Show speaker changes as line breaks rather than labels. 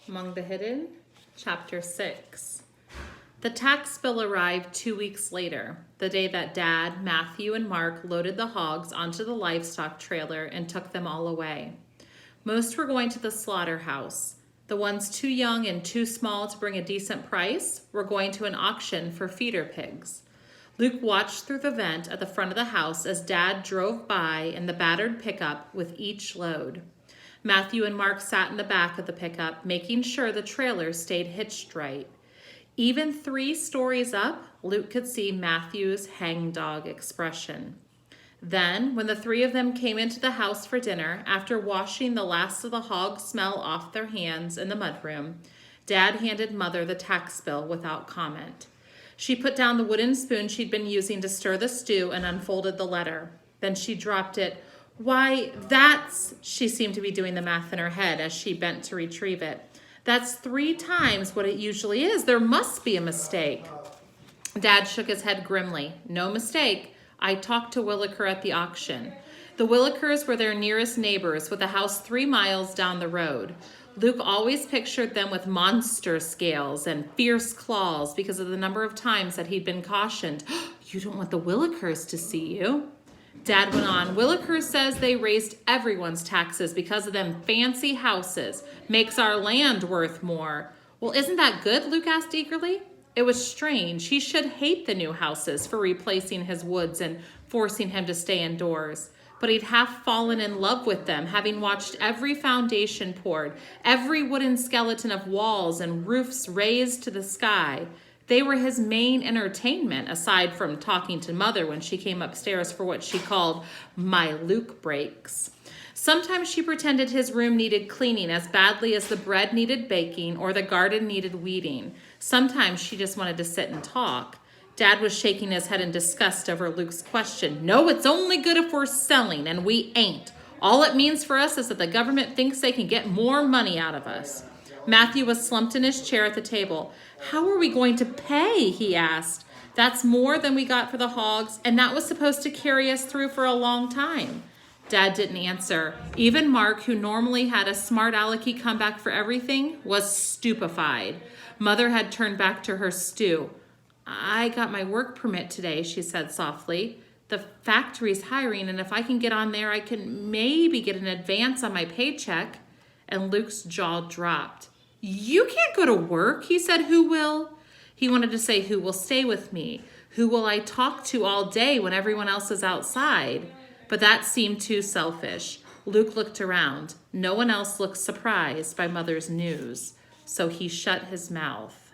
Among the Hidden, Chapter 6. The tax bill arrived 2 weeks later, the day that Dad, Matthew, and Mark loaded the hogs onto the livestock trailer and took them all away. Most were going to the slaughterhouse. The ones too young and too small to bring a decent price were going to an auction for feeder pigs. Luke watched through the vent at the front of the house as Dad drove by in the battered pickup with each load. Matthew and Mark sat in the back of the pickup, making sure the trailer stayed hitched right. Even 3 stories up, Luke could see Matthew's hangdog expression. Then, when the 3 of them came into the house for dinner, after washing the last of the hog smell off their hands in the mudroom, Dad handed Mother the tax bill without comment. She put down the wooden spoon she'd been using to stir the stew and unfolded the letter. Then she dropped it. Why, that's... She seemed to be doing the math in her head as she bent to retrieve it. That's 3 times what it usually is. There must be a mistake. Dad shook his head grimly. No mistake. I talked to Williker at the auction. The Willikers were their nearest neighbors with a house 3 miles down the road. Luke always pictured them with monster scales and fierce claws because of the number of times that he'd been cautioned. You don't want the Willikers to see you. Dad went on, Williker says they raised everyone's taxes because of them fancy houses. Makes our land worth more. Well, isn't that good? Luke asked eagerly. It was strange. He should hate the new houses for replacing his woods and forcing him to stay indoors. But he'd half fallen in love with them, having watched every foundation poured, every wooden skeleton of walls and roofs raised to the sky. They were his main entertainment, aside from talking to Mother when she came upstairs for what she called my Luke breaks. Sometimes she pretended his room needed cleaning as badly as the bread needed baking or the garden needed weeding. Sometimes she just wanted to sit and talk. Dad was shaking his head in disgust over Luke's question. No, it's only good if we're selling, and we ain't. All it means for us is that the government thinks they can get more money out of us. Matthew was slumped in his chair at the table. How are we going to pay? He asked. That's more than we got for the hogs, and that was supposed to carry us through for a long time. Dad didn't answer. Even Mark, who normally had a smart alecky comeback for everything, was stupefied. Mother had turned back to her stew. I got my work permit today, she said softly. The factory's hiring, and if I can get on there, I can maybe get an advance on my paycheck. And Luke's jaw dropped. You can't go to work, he said. Who will? He wanted to say, who will stay with me? Who will I talk to all day when everyone else is outside? But that seemed too selfish. Luke looked around. No one else looked surprised by Mother's news, so he shut his mouth.